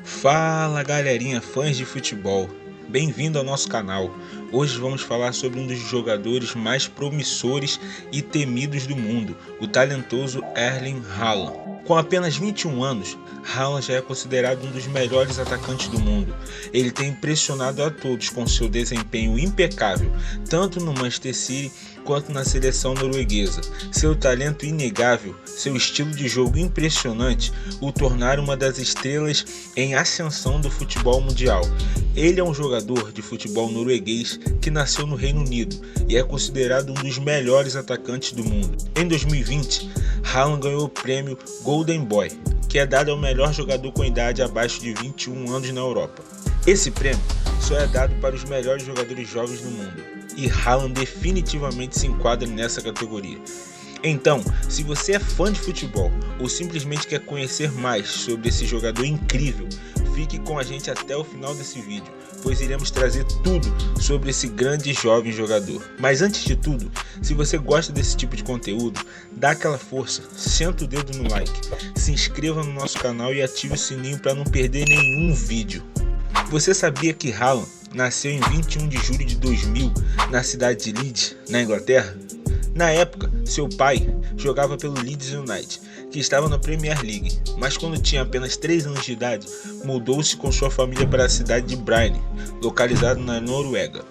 Fala galerinha, fãs de futebol, bem-vindo ao nosso canal. Hoje vamos falar sobre um dos jogadores mais promissores e temidos do mundo, o talentoso Erling Haaland. Com apenas 21 anos, Haaland já é considerado um dos melhores atacantes do mundo. Ele tem impressionado a todos com seu desempenho impecável, tanto no Manchester City quanto na seleção norueguesa. Seu talento inegável, seu estilo de jogo impressionante o tornaram uma das estrelas em ascensão do futebol mundial. Ele é um jogador de futebol norueguês que nasceu no Reino Unido e é considerado um dos melhores atacantes do mundo. Em 2020, Haaland ganhou o prêmio Golden Boy, que é dado ao melhor jogador com idade abaixo de 21 anos na Europa. Esse prêmio só é dado para os melhores jogadores jovens do mundo, e Haaland definitivamente se enquadra nessa categoria. Então, se você é fã de futebol ou simplesmente quer conhecer mais sobre esse jogador incrível, fique com a gente até o final desse vídeo, pois iremos trazer tudo sobre esse grande jovem jogador. Mas antes de tudo, se você gosta desse tipo de conteúdo, dá aquela força, senta o dedo no like, se inscreva no nosso canal e ative o sininho para não perder nenhum vídeo. Você sabia que Haaland nasceu em 21 de julho de 2000 na cidade de Leeds, na Inglaterra? Na época, seu pai jogava pelo Leeds United, que estava na Premier League, mas quando tinha apenas 3 anos de idade, mudou-se com sua família para a cidade de Bryne, localizada na Noruega.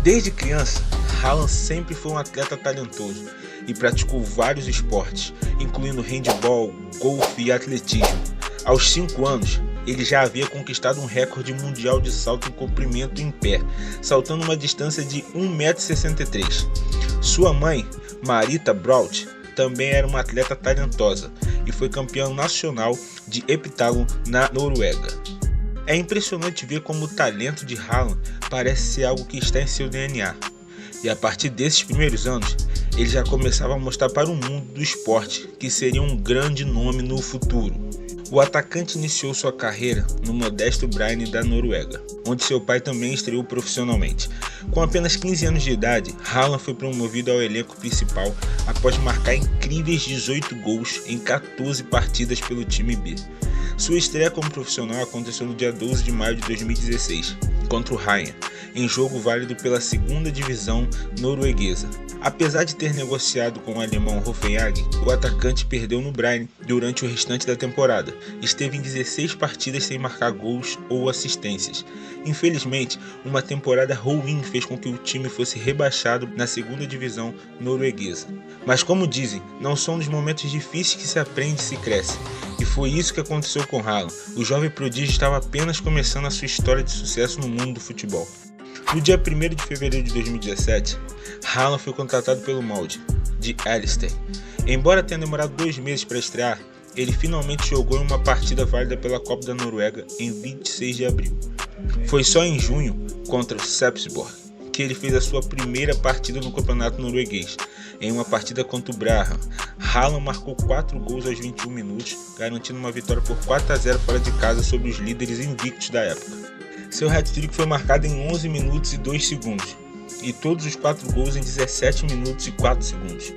Desde criança, Haaland sempre foi um atleta talentoso e praticou vários esportes, incluindo handebol, golfe e atletismo. Aos 5 anos, ele já havia conquistado um recorde mundial de salto em comprimento em pé, saltando uma distância de 1,63 m. Sua mãe, Marita Braut, também era uma atleta talentosa e foi campeã nacional de heptágono na Noruega. É impressionante ver como o talento de Haaland parece ser algo que está em seu DNA. E a partir desses primeiros anos, ele já começava a mostrar para o mundo do esporte que seria um grande nome no futuro. O atacante iniciou sua carreira no modesto Bryne da Noruega, onde seu pai também estreou profissionalmente. Com apenas 15 anos de idade, Haaland foi promovido ao elenco principal após marcar incríveis 18 gols em 14 partidas pelo time B. Sua estreia como profissional aconteceu no dia 12 de maio de 2016, contra o Ryan, em jogo válido pela 2ª divisão norueguesa. Apesar de ter negociado com o alemão Hoffenheim, o atacante perdeu no Bryne durante o restante da temporada. Esteve em 16 partidas sem marcar gols ou assistências. Infelizmente, uma temporada ruim fez com que o time fosse rebaixado na 2ª divisão norueguesa. Mas como dizem, não são nos momentos difíceis que se aprende e se cresce. E foi isso que aconteceu com Haaland. O jovem prodígio estava apenas começando a sua história de sucesso no mundo do futebol. No dia 1º de fevereiro de 2017, Haaland foi contratado pelo Molde, de Elstein. Embora tenha demorado 2 meses para estrear, ele finalmente jogou em uma partida válida pela Copa da Noruega em 26 de abril. Foi só em junho, contra o Sarpsborg, que ele fez a sua primeira partida no campeonato norueguês. Em uma partida contra o Brann, Haaland marcou 4 gols aos 21 minutos, garantindo uma vitória por 4-0 fora de casa sobre os líderes invictos da época. Seu hat-trick foi marcado em 11 minutos e 2 segundos, e todos os 4 gols em 17 minutos e 4 segundos.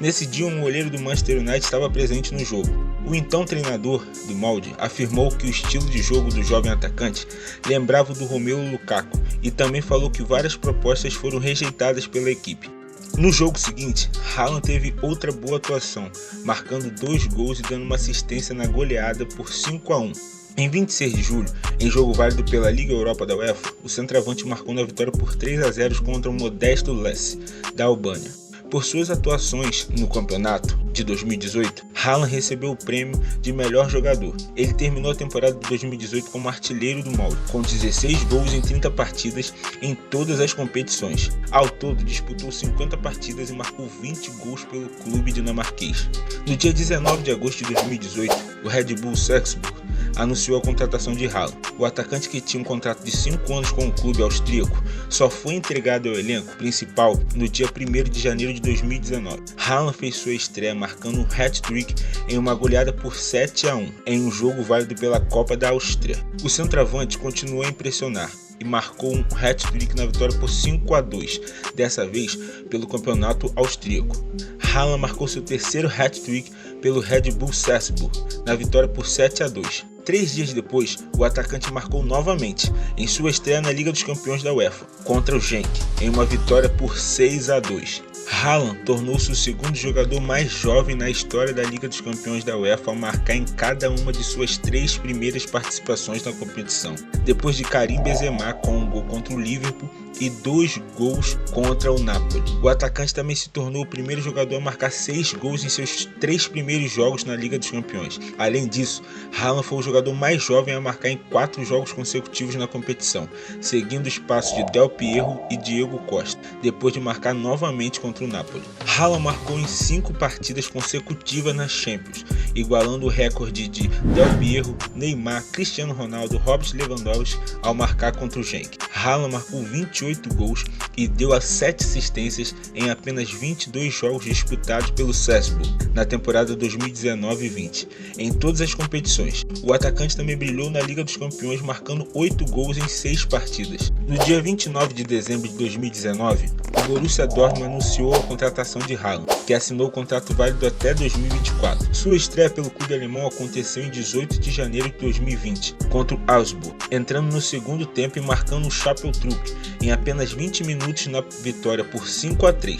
Nesse dia, um goleiro do Manchester United estava presente no jogo. O então treinador do Molde afirmou que o estilo de jogo do jovem atacante lembrava o do Romelu Lukaku e também falou que várias propostas foram rejeitadas pela equipe. No jogo seguinte, Haaland teve outra boa atuação, marcando 2 gols e dando uma assistência na goleada por 5-1. Em 26 de julho, em jogo válido pela Liga Europa da UEFA, o centroavante marcou na vitória por 3-0 contra o modesto Lecce, da Albânia. Por suas atuações no campeonato de 2018, Haaland recebeu o prêmio de melhor jogador. Ele terminou a temporada de 2018 como artilheiro do Molde, com 16 gols em 30 partidas em todas as competições. Ao todo, disputou 50 partidas e marcou 20 gols pelo clube dinamarquês. No dia 19 de agosto de 2018, o Red Bull Salzburg anunciou a contratação de Haaland. O atacante, que tinha um contrato de 5 anos com o clube austríaco, só foi entregado ao elenco principal no dia 1º de janeiro de 2019. Haaland fez sua estreia marcando um hat-trick em uma goleada por 7-1 em um jogo válido pela Copa da Áustria. O centroavante continuou a impressionar, e marcou um hat-trick na vitória por 5-2, dessa vez pelo campeonato austríaco. Haaland marcou seu terceiro hat-trick pelo Red Bull Salzburg, na vitória por 7-2. 3 dias depois, o atacante marcou novamente, em sua estreia na Liga dos Campeões da UEFA, contra o Genk, em uma vitória por 6-2. Haaland tornou-se o segundo jogador mais jovem na história da Liga dos Campeões da UEFA a marcar em cada uma de suas 3 primeiras participações na competição, depois de Karim Benzema com um gol contra o Liverpool e 2 gols contra o Napoli. O atacante também se tornou o primeiro jogador a marcar 6 gols em seus 3 primeiros jogos na Liga dos Campeões. Além disso, Haaland foi o jogador mais jovem a marcar em 4 jogos consecutivos na competição, seguindo os passos de Del Piero e Diego Costa, depois de marcar novamente contra o Napoli. Haaland marcou em 5 partidas consecutivas nas Champions, igualando o recorde de Del Piero, Neymar, Cristiano Ronaldo, Robert Lewandowski ao marcar contra o Genk. Haaland marcou 28 gols e deu a 7 assistências em apenas 22 jogos disputados pelo Salzburg na temporada 2019-20. Em todas as competições, o atacante também brilhou na Liga dos Campeões, marcando 8 gols em 6 partidas. No dia 29 de dezembro de 2019, o Borussia Dortmund anunciou a contratação de Haaland, que assinou o contrato válido até 2024. Sua estreia pelo clube alemão aconteceu em 18 de janeiro de 2020, contra o Augsburg, entrando no segundo tempo e marcando o Chapeltruck em apenas 20 minutos na vitória por 5-3.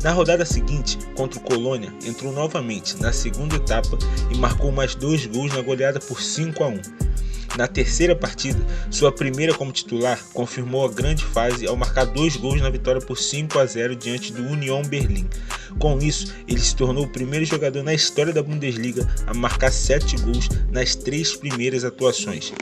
Na rodada seguinte, contra o Colônia, entrou novamente na segunda etapa e marcou mais 2 gols na goleada por 5-1. Na terceira partida, sua primeira como titular, confirmou a grande fase ao marcar 2 gols na vitória por 5-0 diante do Union Berlim. Com isso, ele se tornou o primeiro jogador na história da Bundesliga a marcar 7 gols nas 3 primeiras atuações.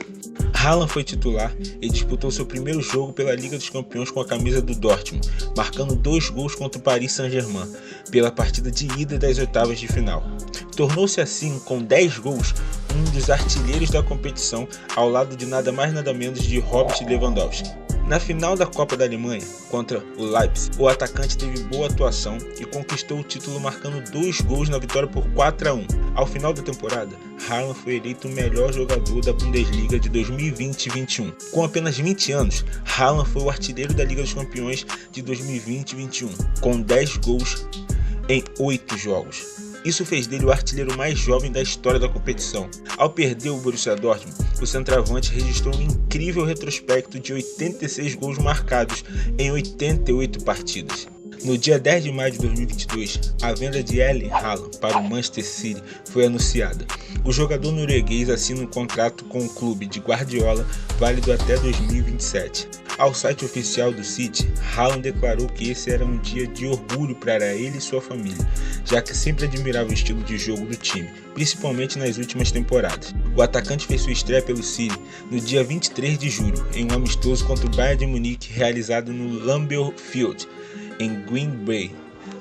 Haaland foi titular e disputou seu primeiro jogo pela Liga dos Campeões com a camisa do Dortmund, marcando 2 gols contra o Paris Saint-Germain, pela partida de ida das oitavas de final. Tornou-se assim, com 10 gols, um dos artilheiros da competição, ao lado de nada mais nada menos de Robert Lewandowski. Na final da Copa da Alemanha, contra o Leipzig, o atacante teve boa atuação e conquistou o título marcando 2 gols na vitória por 4-1. Ao final da temporada, Haaland foi eleito o melhor jogador da Bundesliga de 2020-21. Com apenas 20 anos, Haaland foi o artilheiro da Liga dos Campeões de 2020-21, com 10 gols em 8 jogos. Isso fez dele o artilheiro mais jovem da história da competição. Ao perder o Borussia Dortmund, o centroavante registrou um incrível retrospecto de 86 gols marcados em 88 partidas. No dia 10 de maio de 2022, a venda de Erling Haaland para o Manchester City foi anunciada. O jogador norueguês assina um contrato com o clube de Guardiola, válido até 2027. Ao site oficial do City, Haaland declarou que esse era um dia de orgulho para ele e sua família, já que sempre admirava o estilo de jogo do time, principalmente nas últimas temporadas. O atacante fez sua estreia pelo City no dia 23 de julho, em um amistoso contra o Bayern de Munique realizado no Lambeau Field, em Green Bay.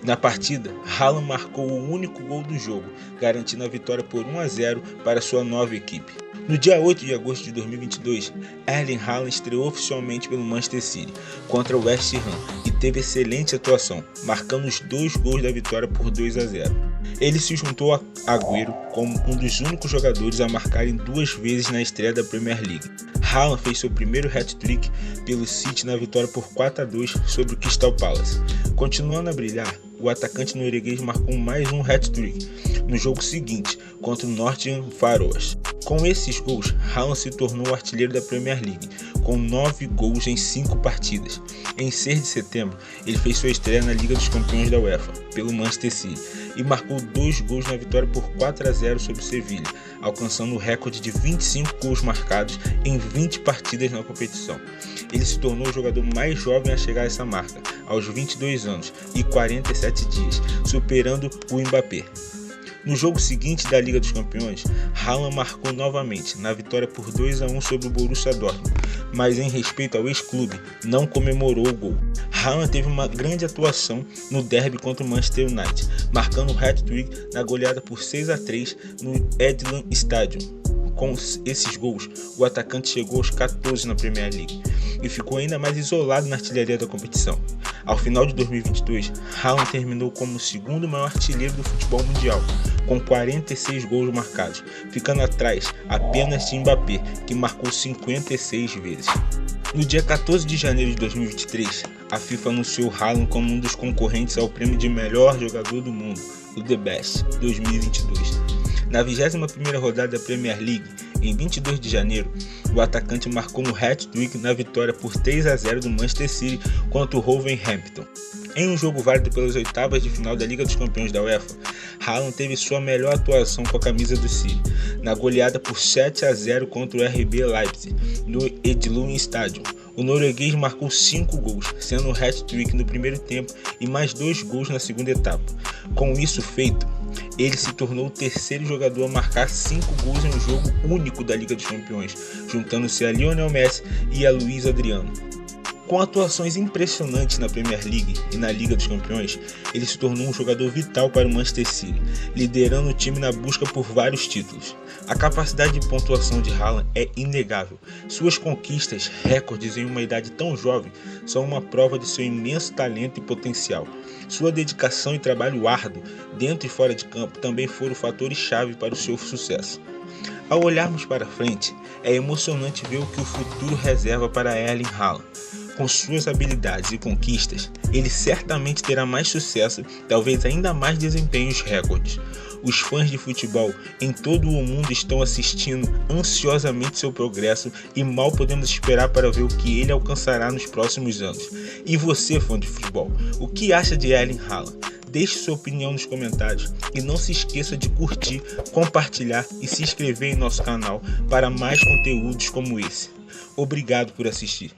Na partida, Haaland marcou o único gol do jogo, garantindo a vitória por 1-0 para sua nova equipe. No dia 8 de agosto de 2022, Erling Haaland estreou oficialmente pelo Manchester City contra o West Ham e teve excelente atuação, marcando os 2 gols da vitória por 2-0. Ele se juntou a Agüero como um dos únicos jogadores a marcarem 2 vezes na estreia da Premier League. Haaland fez seu primeiro hat-trick pelo City na vitória por 4-2 sobre o Crystal Palace. Continuando a brilhar, o atacante norueguês marcou mais um hat-trick no jogo seguinte contra o Nottingham Forest. Com esses gols, Haaland se tornou o artilheiro da Premier League, com 9 gols em 5 partidas. Em 6 de setembro, ele fez sua estreia na Liga dos Campeões da UEFA, pelo Manchester City, e marcou 2 gols na vitória por 4-0 sobre o Sevilla, alcançando o recorde de 25 gols marcados em 20 partidas na competição. Ele se tornou o jogador mais jovem a chegar a essa marca, aos 22 anos e 47 dias, superando o Mbappé. No jogo seguinte da Liga dos Campeões, Haaland marcou novamente, na vitória por 2-1 sobre o Borussia Dortmund, mas em respeito ao ex-clube, não comemorou o gol. Haaland teve uma grande atuação no derby contra o Manchester United, marcando um hat-trick na goleada por 6-3 no Etihad Stadium. Com esses gols, o atacante chegou aos 14 na Premier League e ficou ainda mais isolado na artilharia da competição. Ao final de 2022, Haaland terminou como o segundo maior artilheiro do futebol mundial, com 46 gols marcados, ficando atrás apenas de Mbappé, que marcou 56 vezes. No dia 14 de janeiro de 2023, a FIFA anunciou Haaland como um dos concorrentes ao prêmio de melhor jogador do mundo, o The Best 2022. Na 21ª rodada da Premier League, em 22 de janeiro, o atacante marcou um hat-trick na vitória por 3-0 do Manchester City contra o Wolverhampton. Em um jogo válido pelas oitavas de final da Liga dos Campeões da UEFA, Haaland teve sua melhor atuação com a camisa do City, na goleada por 7-0 contra o RB Leipzig, no Edelund Stadium. O norueguês marcou 5 gols, sendo um hat-trick no primeiro tempo e mais 2 gols na segunda etapa. Com isso feito, ele se tornou o terceiro jogador a marcar 5 gols em um jogo único da Liga dos Campeões, juntando-se a Lionel Messi e a Luiz Adriano. Com atuações impressionantes na Premier League e na Liga dos Campeões, ele se tornou um jogador vital para o Manchester City, liderando o time na busca por vários títulos. A capacidade de pontuação de Haaland é inegável. Suas conquistas, recordes em uma idade tão jovem, são uma prova de seu imenso talento e potencial. Sua dedicação e trabalho árduo, dentro e fora de campo, também foram fatores-chave para o seu sucesso. Ao olharmos para frente, é emocionante ver o que o futuro reserva para Erling Haaland. Com suas habilidades e conquistas, ele certamente terá mais sucesso, talvez ainda mais desempenhos recordes. Os fãs de futebol em todo o mundo estão assistindo ansiosamente seu progresso e mal podemos esperar para ver o que ele alcançará nos próximos anos. E você, fã de futebol, o que acha de Erling Haaland? Deixe sua opinião nos comentários e não se esqueça de curtir, compartilhar e se inscrever em nosso canal para mais conteúdos como esse. Obrigado por assistir.